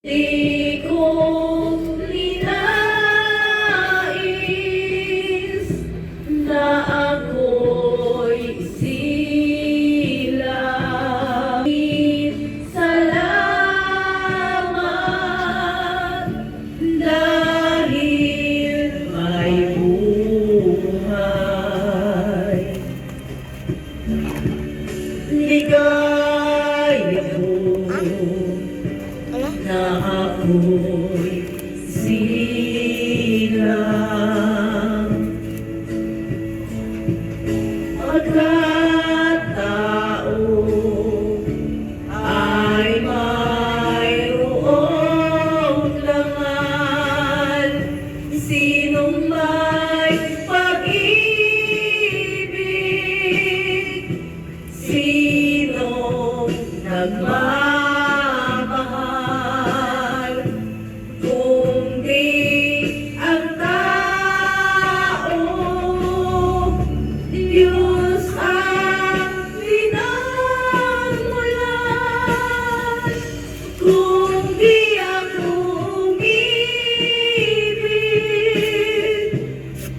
Di ko ninais na ako'y silang. Salamat dahil may buhay. Ligaya ko na ako'y silang. Pagkatao ay mayroong langal, sinong may pag-ibig, sinong nagmamahal, kundi ang tao. Diyos ang pinagmulan, kung di ako umibig,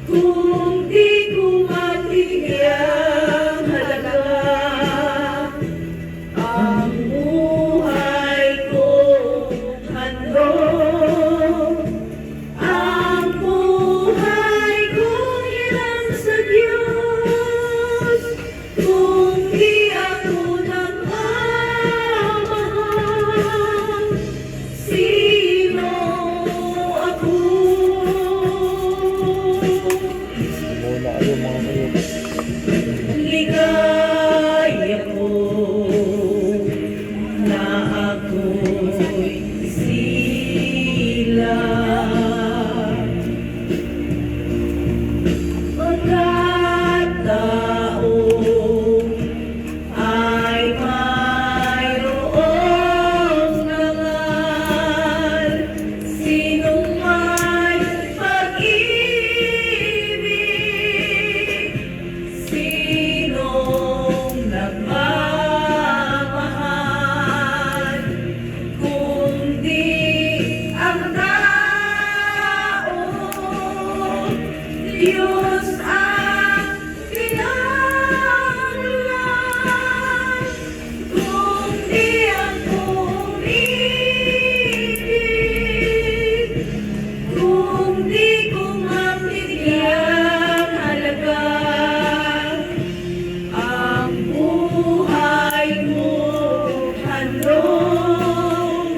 kung di ko matigyang halaga, ang buhay ko handog, ang buhay ko hilang sa Diyos, kung di ako nagmamahal, sino ako? Muna kayo mga kayo. Ligaya ko na ako'y silang. Pagkatao ay mayroong langal, sinong may pag-ibig, sinong nagmamahal, kundi ang tao. Diyos ang pinagmulan, kung di ako umibig, kung di ko mabigyan halaga, ang buhay mo handog,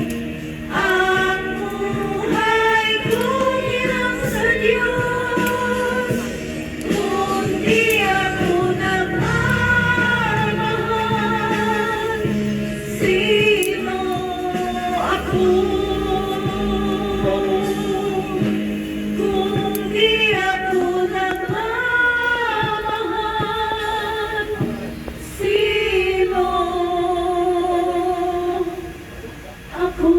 ang buhay ko hilang sa Diyos, kung di ako nagmamahal, sino ako? Kung di ako nagmamahal, sino ako?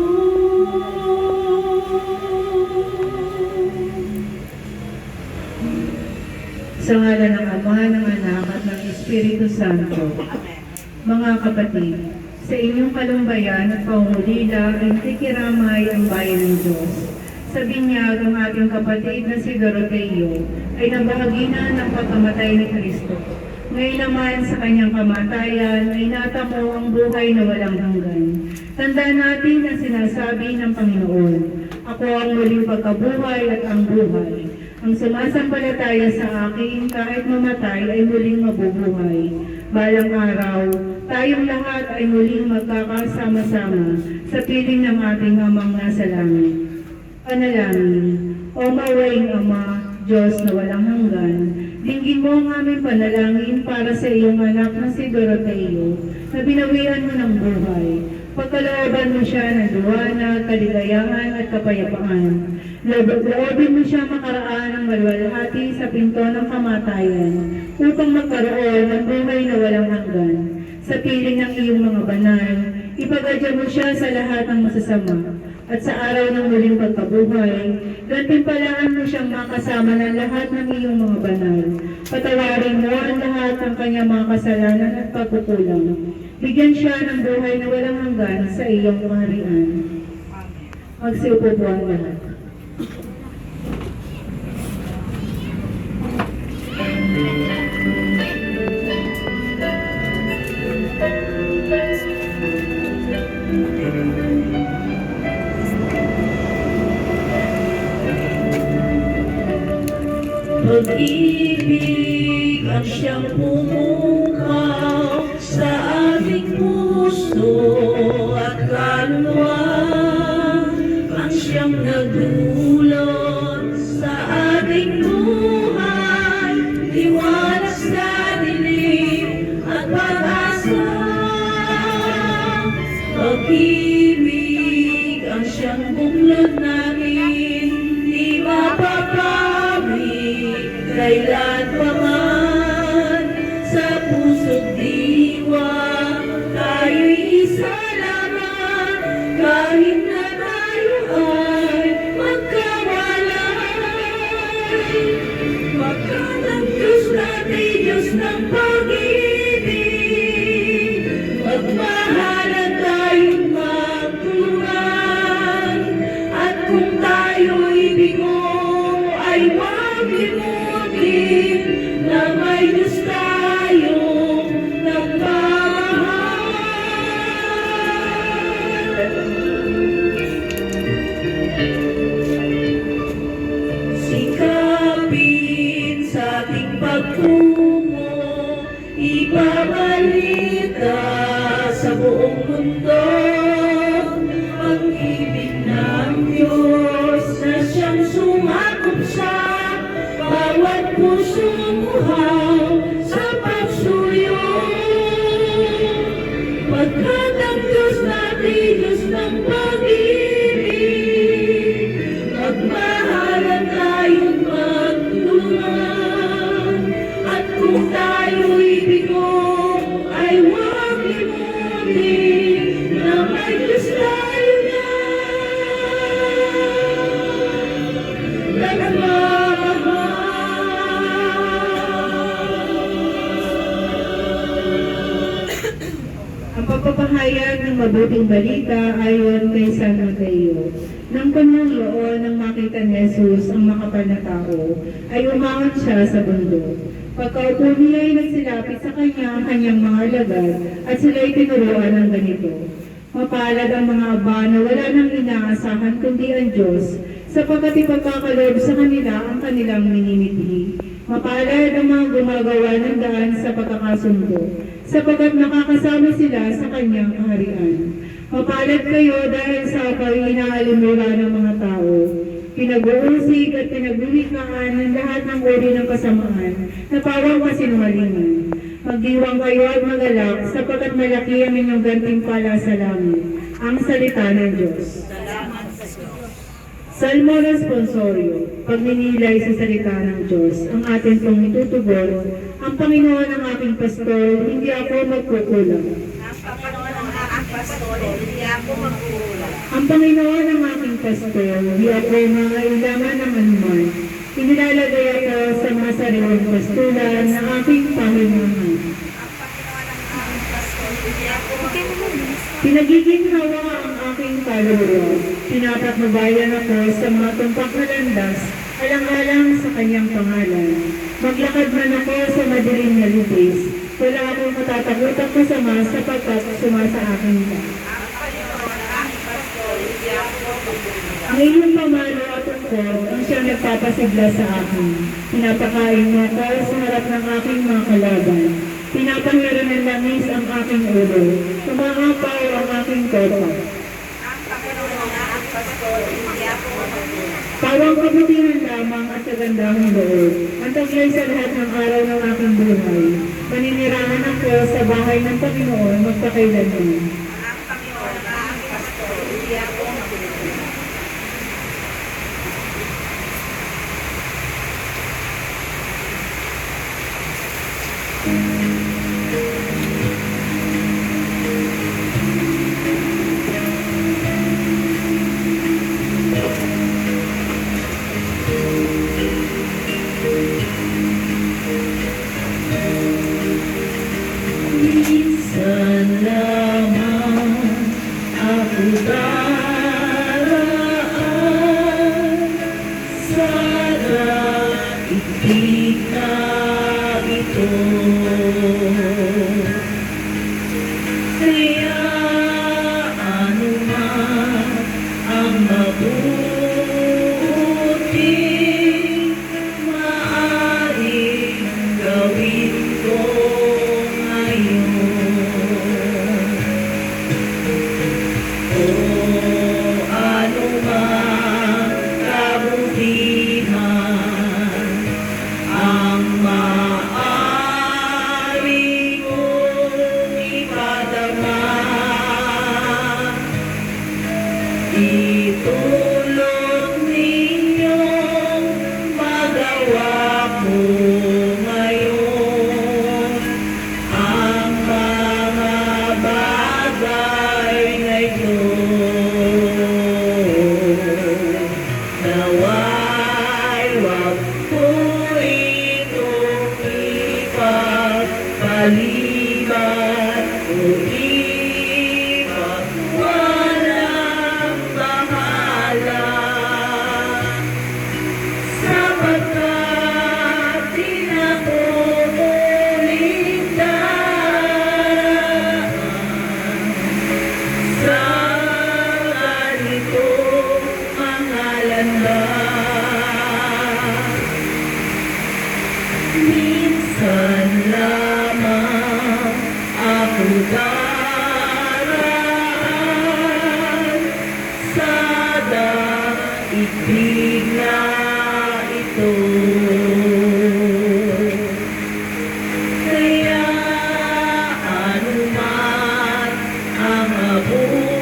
Sa ngalan ng Ama, ng Anak, at ng Espiritu Santo. Mga kapatid, sa inyong kalumbayan at pangungulila ay nakikiramay ang bayan ng Diyos. Sa binyag ang ating kapatid na si Doroteo ay nabahagi na ng pagkamatay ni Kristo. Ngayon naman sa kanyang kamatayan ay natamo ang buhay na walang hanggan. Tandaan natin ang sinasabi ng Panginoon, "Ako ang muling pagkabuhay at ang buhay. Ang sumasampalataya sa akin kahit mamatay ay muling mabubuhay. Balang araw, tayong lahat ay muling magkakasama-sama sa piling ng ating Amang nasa langit." Panalangin. O mawaing Ama, Diyos na walang hanggan, dinggin mo ang aming panalangin para sa iyong anak na si Doroteo, na binawian mo ng buhay. Pagkalooban mo siya ng duwana, kaligayahan at kapayapaan. Loobin mo siya makaraan ng malwalhati sa pinto ng kamatayan upang magkaroon ng buhay na walang hanggan. Sa piling ng iyong mga banal, ipagadya mo siya sa lahat ng masasama. At sa araw ng muling pagkabuhay, gantimpalaan mo siyang makasama ng lahat ng iyong mga banal. Patawarin mo ang lahat ng kanyang mga kasalanan at pagkukulang. Bigyan siya ng buhay na walang hanggan sa iyong kaharian. Magsiupo po ang lahat. Pag-ibig ang siyang pumukaw sa ating puso at kaluluwa, ang siyang nagdulot sa ating buhay, liwanag sa dilim at pag-asa. Pag-ibig ang siyang bunglod namin, di mapapawi kailan pa man sa puso't diwa. Tayo'y isa lamang kahit na tayo ay magkawalay. Pagkat Diyos natin, Diyos ng pag-ibig, magmahalan tayong magtulungan. At kung tayo'y bigo ay huwag limutin na may Diyos tayong nagmamahal. Sikapin sa ating pagtungo, ipabalita sa buong mundo ang ibig ng Diyos na siyang sumakop sa bawat pusong uhaw sa pagsuyo. Pagkat ang Diyos natin, Diyos ng pag-ibig, magmahalan tayong magtulungan. At kung tayo'y bigo ay huwag limutin na may Diyos tayo na Ang pagpapahayag ng mabuting balita ayon kay San Mateo. Nang Panginoon nang makita ni Jesus ang makapal na tao, ay umangat siya sa bundok. Pagkaupo niya ay nagsilapit sa kanya ang kanyang mga alagad at sila ay tinuruan ng ganito. Mapalad ang mga aba na wala nang inaasahan kundi ang Diyos, sapagkat ipagkakaloob sa kanila ang kanilang minimithi. Mapalad ang mga gumagawa ng daan sa pagkakasundo, sapagkat nakakasama sila sa kanyang kaharian. Mapalad kayo dahil sa kayo inaalimura ng mga tao. Pinag-uusig at pinagwiwikaan ng lahat ng uri ng kasamaan na parang kasinungalingan. Magdiwang kayo at magalak sapagkat malaki ang inyong gantimpala sa langit. Ang salita ng Diyos. Salmo responsorio, pagninilay sa salita ng Diyos, ang atin pong itutugon, ang Panginoon ang aking pastor, hindi ako magkukulang. Ang Panginoon ang aking pastor, hindi ako mangailangan ng anuman. Inilalagay ako sa mga sariwang pastulan ng aking Panginoon. Pinagiginhawa ang aking kaluluwa. Pinapatnubayan ako sa mga tumpak na landas, alang-alang sa kanyang pangalan. Maglakad man ako sa madilim na lubis, wala akong matatakotang kasama sapagkat sumasa akin ka. Ang iyong pamalo at tungkol ang siyang nagpapasigla sa akin. Pinapakain mo ako sa harap ng aking mga kalaban. Pinapahira ng langis ang aking ulo. Tumaapaw ang aking kopa. Pawang kabutihan lamang at kagandahang loob. Ang taglay sa lahat ng araw ng aking buhay. Maninirahan ako sa bahay ng Panginoon magpakailanman. Minsan lamang ibig na ito. Kaya anuman ang mabuting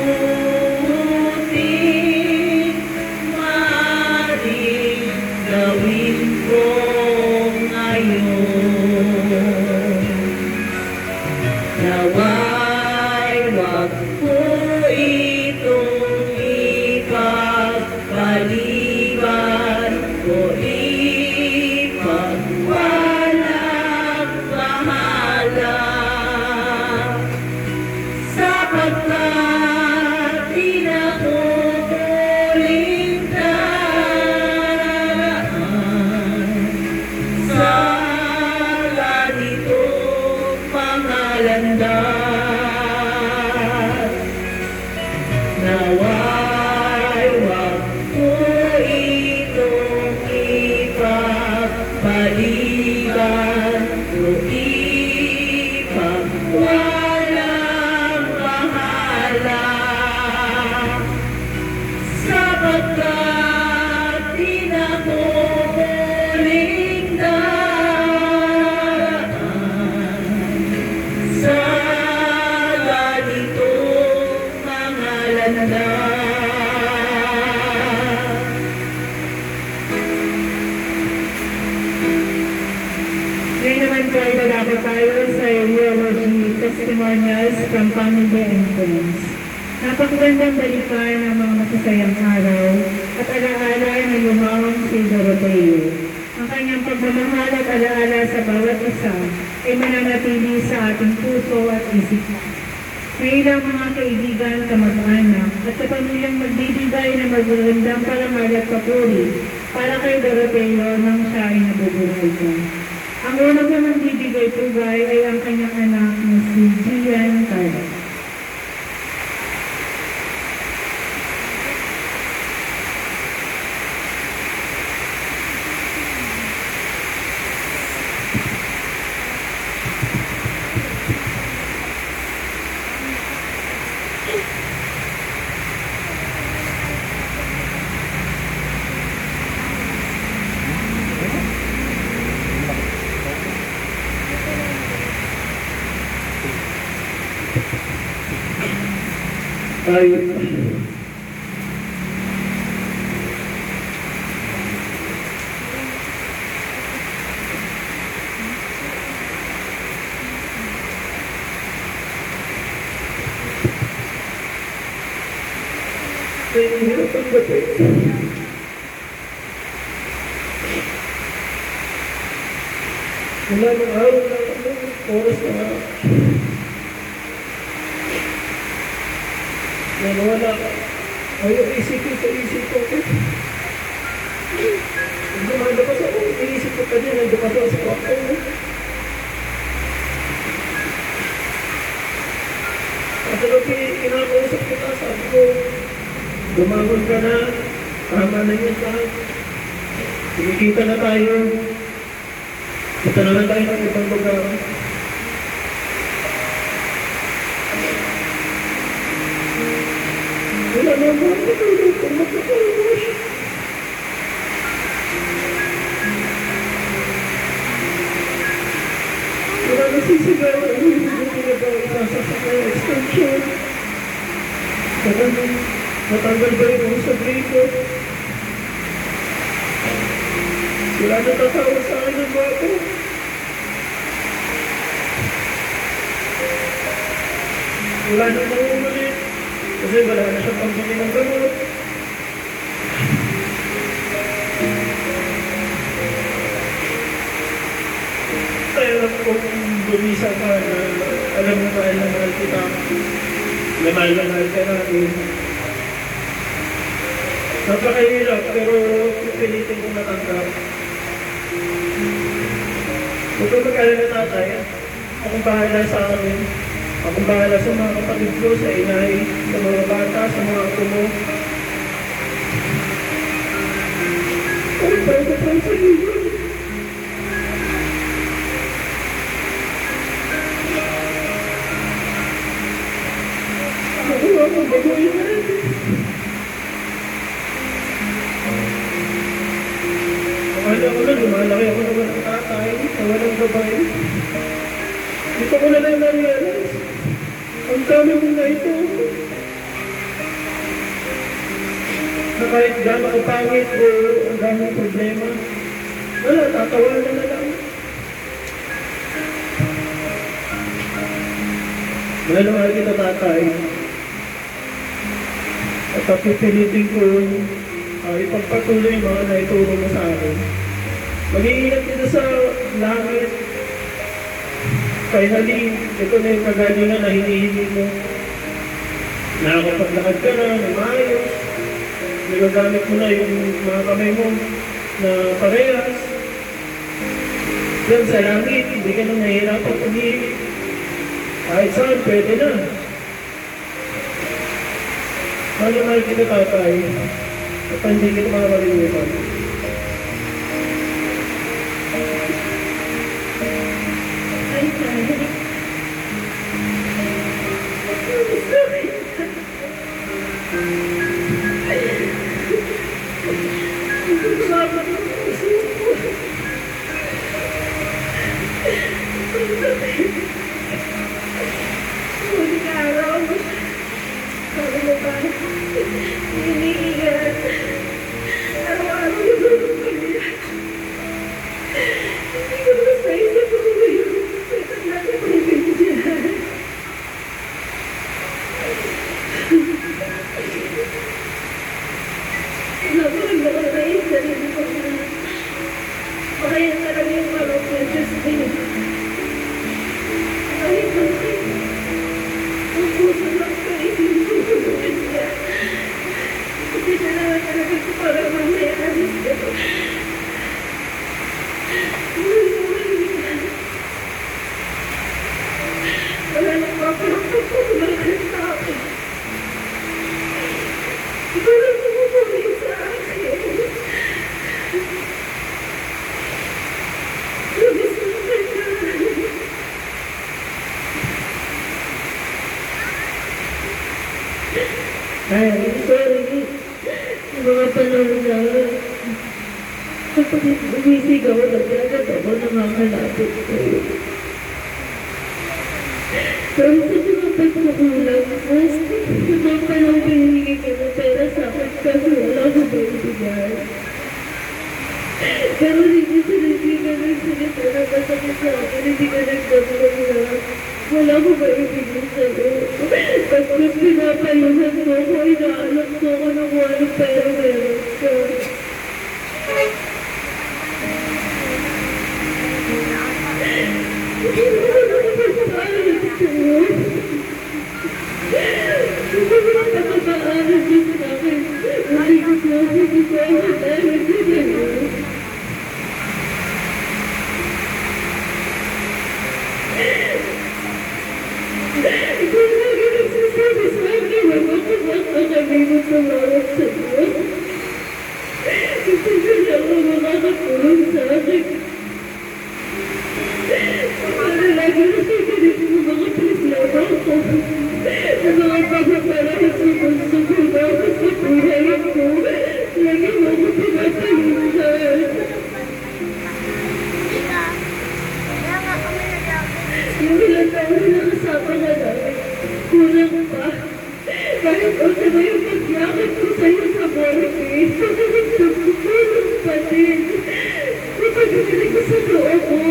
maaaring gawin ko ngayon. Nawa'y wag ko itong ipagpaliban o ipagwalang bahala, sapagkat di na ko muling daraan sa ganitong mga landas. Nawa'y wag ko itong ipagpaliban o ipagwalang bahala, sapagkat di na ko muling daraan sa ganitong mga landas. Ngayon naman po ay lalapit tayo sa eulogy testimonials from family and friends. Napakagandang balikan ng mga masasayang araw at alaala na lumawang si Doroteo. Ang kanyang pagmamahal at alaala sa bawat isa ay mananatili sa ating puso at isipan. May ilang mga kaibigan, kamag-anak at sa pamilyang magbibigay ng magagandang parangal at papuri para kay Doroteo nang siya ay nabubuhay pa. Ang unang namang bibigay pugay ay ang kanyang anak na si Gian Carlos. Ay, hirap ang gabi. Wala ng araw na oras na wala. Ayaw isipin sa isip ko. Lumalabas ako, iisip ko pa din, nandabas ako sa kwarto. At kinakausap kita, sabi ko, gumangon ka na, tama na yun lahat. Kumikita na tayo. Kita na lang tayo ng ibang lugar. Wala na mo, matulog ko, matulog. Wala na sisigaw, ano yung ginagawa, isasasakay, extension. Matanggal ba yung sa grito? Wala na tatawag sa akin ng bata. Wala na mauulit. Kasi wala na siyang pambili ng gamot. Kaya kung gumisa ka na alam mo mahal na mahal kita, na mahal ka natin. Napakahirap, pero pipilitin kong matanggap. Huwag ka mag-alala na tatay. Akong bahala sa akin. Akong bahala sa mga kapatid ko, sa inay, sa mga bata, sa mga apo mo. Ang bago pa sa iyo. Ako ang bagoy natin. Akala ko na lumalaki ako na walang tatay, na walang gabay. Dito ko na lang na-realize. Ang dami mong na ito. Na kahit gano'n ko pangit o ang daming problema, wala, tatawanan na lang. Mahal na mahal kita, tatay. At papipilitin ko ipagpatuloy yung mga naituro mo sa akin. Mag-iingat kita sa langit. Finally, ito na yung kagalingan na hinihingi mo. Nakakapaglakad ka na, na maayos. Nagagamit mo na yung mga kamay mo na parehas. Yan sa langit, hindi ka nang nahihirapan pag-iingat. Kahit saan, pwede na. Mahal kita, tatay. At hindi kita makakalimutan. Ay, tayo. Salamat ang puso ko. Huling araw, sabi mo ba, hinihingan. Araw-araw yung pag-iyak. Hindi ko mas naisip ko ngayon. Ito lang yung pag-iyak. Alam mo, ang baka naisip sarili ko na baka yan talaga yung parang ng Diyos din. Kahit bakit, ang puso lang ko isinulungan niya. Hindi na naman talaga ko para mamaya alis ka. Wala nang mapapagpunan ng tao. Wala nang mapapagpunan sa akin. Labis na kanya. Ay, I'm sorry. Yung mga panahon na kapag umisigaw na talaga ako nakakalapit sa'yo. Pero sa mga pagpakulang, mas sa mga panahon pinihingi ka ng pera sa akin kasi wala ko ba ibigay. Pero hindi ka nagsalita na masakit sa akin, hindi ka nagdamag na wala ko ba ibigay sa'yo. Tapos pinapayuhan mo ko, inaalam mo ko ng walang pera meron ka. Hindi mo ko nakapagpaalam sa'yo. Hindi mo nakapagpaalam sa akin. Hindi ko ako dahil sa'yo. Ikaw lagi nagsasabi sa akin na makakakalimot na mawag sa iyo. Kasi sila ako makakatulong sa akin. Para lagi nakikinig mo mga problema ko. Sa mga pagpaparahas mo sa problema sa buhay ko. Lagi mo ako pinapalimutan. Yung ilang taon na kasama ka namin, kulang pa. Kahit ako na yung pagyakap ko sa'yo sa morning, kulang pa din. Napag-ibig ko sa loob ko.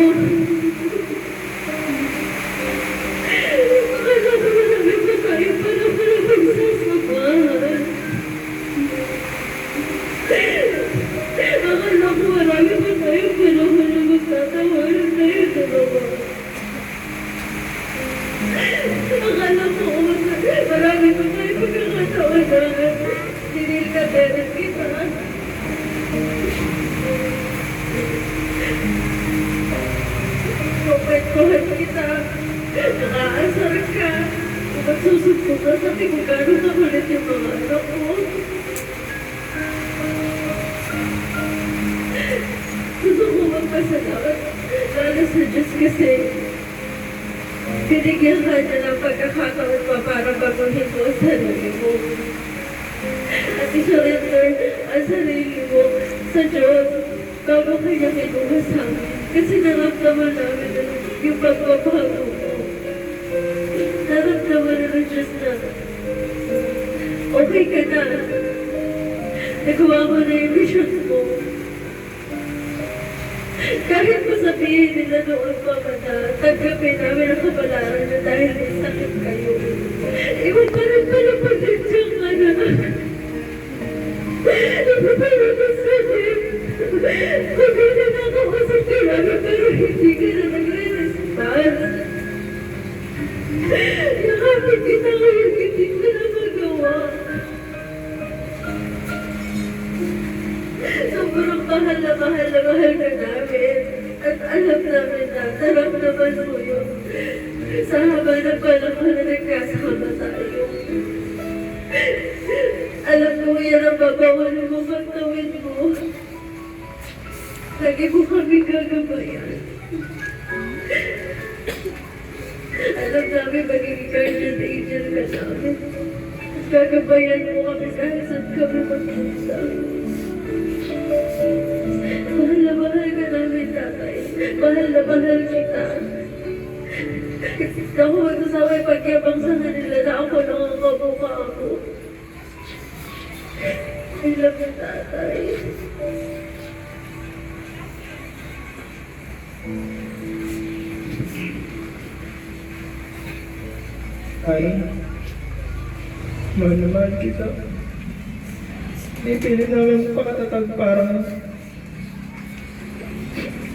Akala ko na namin na tayo para magsasamahan. Akala ko marami pa tayong panahon na magtatawanan tayo dalawa. Akala ko marami pa tayo pagkakatawanan. Dinil ka din kita. Kapag-kuhan kita. Nakaasar ka. Kapag susugpo ka sa kung gano'n na ulit yung mga anak ko. Gusto ko magpasalamat. Lalo sa Diyos kasi binigyan ka niya ng pagkakataon pa para baguhin mo ang sarili mo. At i-surrender ang sarili mo sa Diyos bago kanya kinuha sa amin. Kasi naramdaman namin na yung pagbabago mo. Naramdaman na ng Diyos na okay ka na. Nagawa mo na yung mission mo. Kahit masabihin nila noon pa na tanggapin namin ang kabalaran na dahil may sakit kayo. Iba pa rin pala pagdadyang anak. Iba pa rin ang sakit. Kung hindi na nakausap ka namin pero hindi ka na nagre-response. Yakapin kita ngayon hindi ko na magawa. Sobrang mahal na mahal ka namin. At alam namin na naramdaman mo yun. Sa haba ng panahon na nagkasama tayo. Alam mo yan ang babawal mo magtawid mo. Lagi mo kami gagabayan. Alam namin magiging guardian angel ka namin. Gagabayan mo kami kahit saan kami magpunta. Mahal na mahal ka namin, tatay. Mahal na mahal kita. Ako magsasawa yung pagyabang sa kanila na ako lang ang kamukha ako. I love you, tatay. Ay, mahal na mahal kita. Pinipilit namin pakatatag para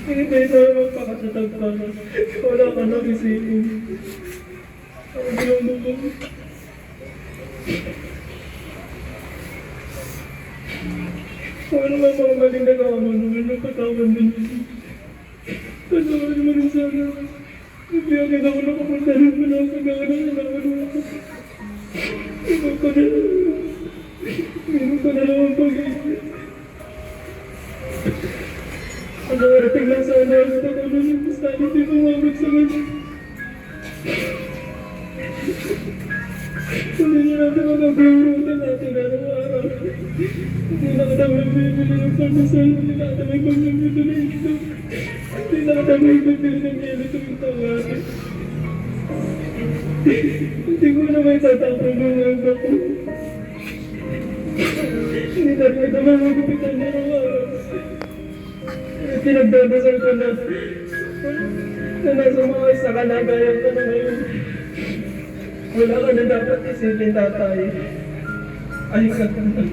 pinipilit namin pakatatag para wala ka nang isipin. Ang ginawa mo. Kung ano man mga maling nagawa mo naman, napatawan mo naman. Patawan mo rin sana. Hindi ako na ako nakapunta rin mo na ako nakapunta. Iba ko na. Meron ko na naman pag-ibig. Ang nakarating lang sana ako na ako nung basta hindi tumawag sa kanya. Hindi niya natin magagawa natin araw-araw. Hindi na kita may bibili ng pandasal. Hindi na kita may pagbibili ng ito. Hindi na kita may bibili ng yelo tuwing tawagan. Hindi ko na may tatapon ng mga ko. Hindi na kita may magupitan niya ng araw. Pinagdadasal ko na nasa mga sa kalagayan ko na ngayon. Wala ka na dapat isipin, tatay. Ay ka na.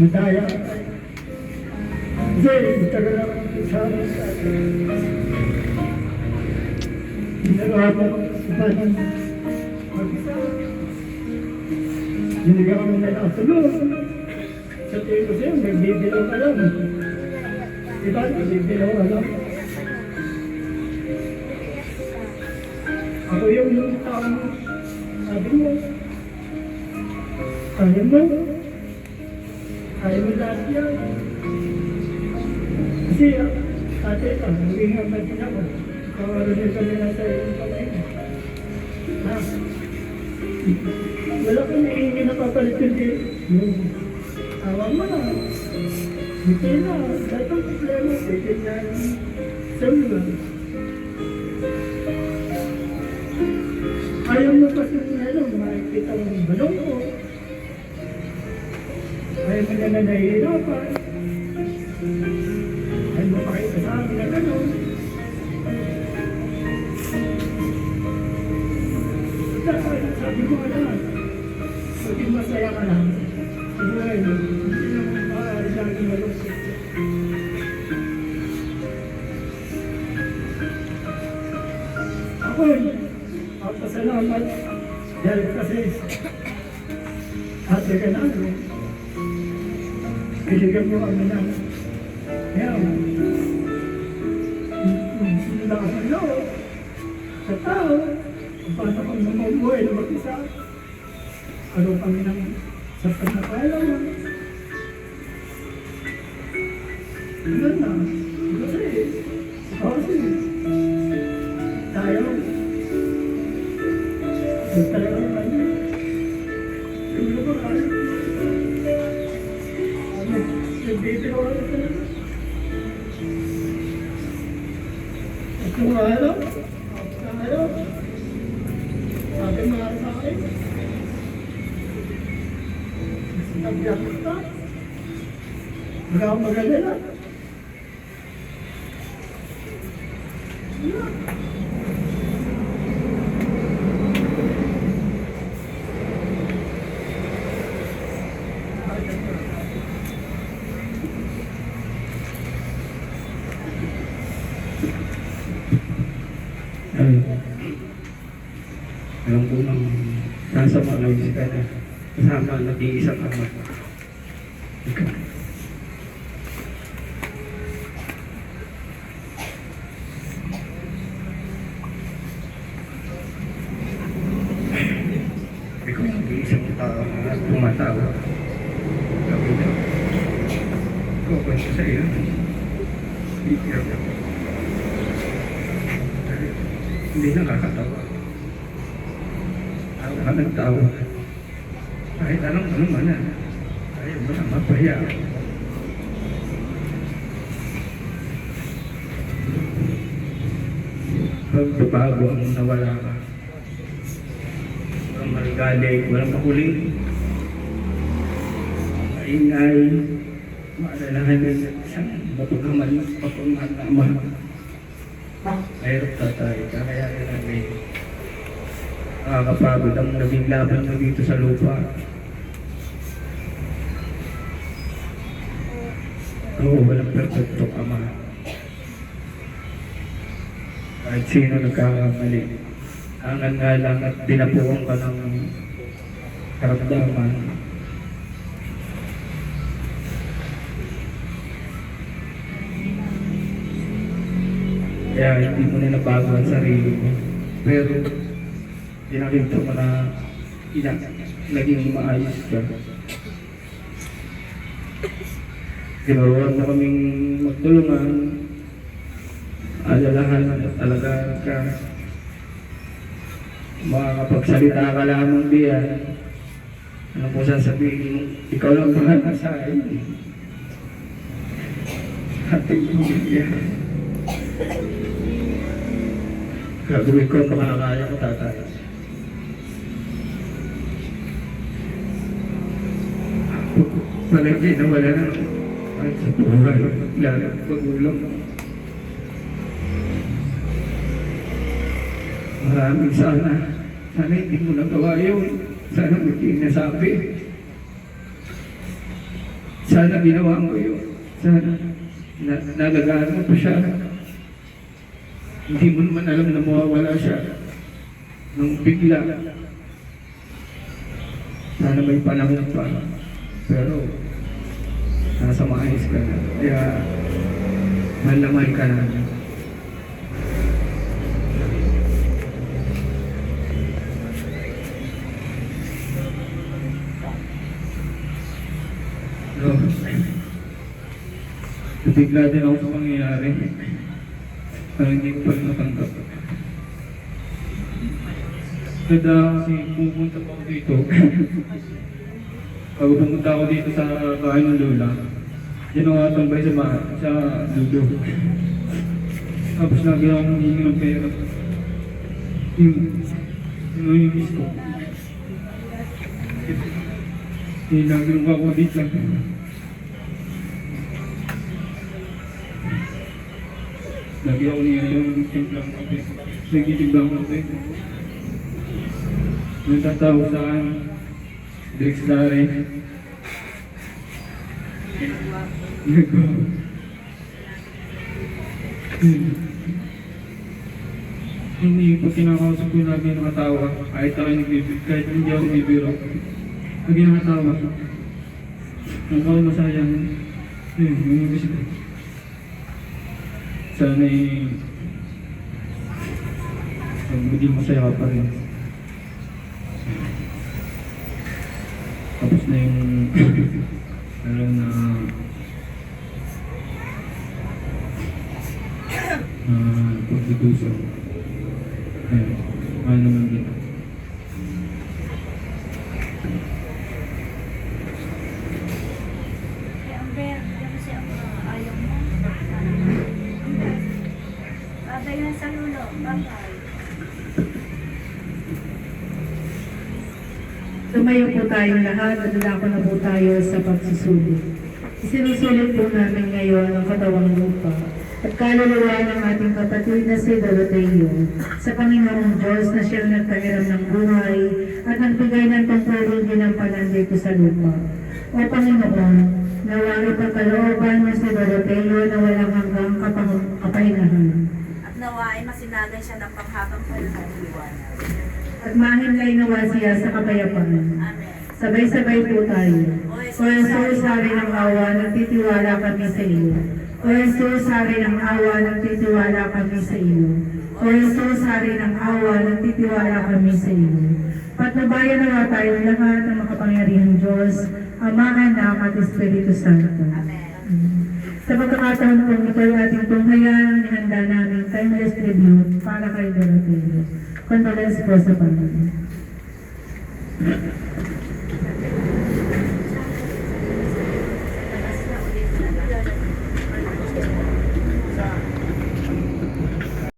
Madaya. Jadi terlalu besar. Ginagawa sepanjang ginagawa mo na nakasulong. Sa tingin ko sa'yo, nagbibilaw ka lang. Diba? Nagbibilaw ka lang. Ako yung taong sabi mo. Ayaw mo. Ayaw mo lahat yan. Kasi, ate, maging hamad din ako. Kawaroon kami na sa iyong kamay. Ha? Wala kang naiingin na papalit hindi. Awa mo na. Hindi na. Dahil ang problema, pwede niya sa mga. Ayaw mo kasi makikita mo yung balong ko. Ayaw mo na nahihirapan. Ay, mapakita sa amin na gano'n. Sabi ko na, maging masaya ka lang. Siguro, hindi naman maaari sa akin malungkot. Ako, papasalamat dahil kasi ate ka na, binigyan mo kami ng lakas ng loob sa tao, kung paano kang namumuhay na mag-isa, ano kami ng sapat na kaalaman. Yun na, kasi tayo, talaga naman yun. Yung lupa kayo, nagbibiro ka na talaga. At yung araw, sabi mga sa akin, nagbiyak ka, wala akong mag-alala. Alam ko nang nasa Malaysia ka na kasama nag-iisang ama. Ikaw. Ikaw ang nag-iisang tao na tumatawa. Sabi niya, ikaw ba siya sa iyo? Hindi nakakatawa. Tawa ng tawa. Kahit anong man na. Ayaw mo na mapaya. Pagbabago ang nawala ka. Walang marigalig, walang makuling. Maingay. Maalalahan ng isang mapagaman na ama. Mahirap tatay, kaya namin nakakapagod ang naging laban mo dito sa lupa. Oo, walang perfectong ama. Kahit sino nagkakamali. Angan nga lang at dinapuan ka ng karamdaman. Kaya hindi mo na nabago ang sarili mo. Pero, pinakita mo na naging maayos ka. Tinuruan mo kaming magtulungan, alalahan at alagaan ka. Makakapagsalita ka lamang diyan. Ano po sasabihin mo? Ikaw lang bahala sa akin. Ating pamilya. Gagawin ko ang makakaya ko, tatay. Palagi na wala na kahit sa buhay, lalo pag-ulam. Maraming sana hindi mo nagawa yun. Sana hindi nasabi. Sana ginawa mo yun. Sana nagagaan mo pa siya. Hindi mo naman alam na mawawala siya nung bigla. Sana may panahon pa. Pero nasa maayos ka na. Kaya malamay ka na. So, bigla din ako sa pangyayari. Parang hindi ko pa rin natanggap. Kada kasi pupunta pa ako dito. Pag pumunta ako dito sa bahay ng lola, diyan ako tambay sa ludo. Tapos lagi akong hihingi ng pera. Yung miss ko. Lagi nung ako dito. Lagi ako niya yung timplang kape. Nagtitimbang kape. Nung tatawag sa akin, Drix Dare. Hindi, pag kinakausap ko lagi nakatawa, kahit ako nagbibiro, kahit hindi ako nagbibiro, lagi nakatawa. Ang ako masayang, yung gusto. Sana maging masaya ka pa rin. Tapos na yung alam na pagdudusa. Ayun, mahal naman din. Amber, yan siya ayaw mo. Babay na sa lulo. Babay. Tumayo po tayong lahat at dadako na po tayo sa pagsusulit. Isinusulit po namin ngayon ang katawang lupa at kaluluwa ng ating kapatid na si Doroteo sa Panginoong Diyos na siyang nagpahiram ng buhay at nagbigay ng pangpuling ginampanan dito sa lupa. O Panginoon, nawa ipagkalooban mo si Doroteo na walang hanggang kapahinahan. At nawa ay masinagay siya ng panghabang panliwanag. At mahimlay nawa siya sa kapayapaan. Amen. Sabay-sabay po tayo. O Jesus, hari ng awa, nagtitiwala kami sa iyo. O Jesus, hari ng awa, nagtitiwala kami sa iyo. O Jesus, hari ng awa, nagtitiwala kami sa iyo. Patnubayan nawa tayong lahat ng makapangyarihang Diyos, Ama, Anak at Espiritu Santo. Sa pagkakataon po ito ay ating tunghayang ihanda namin timeless tribute para kay Doroteo. Condolence po sa Panginoon.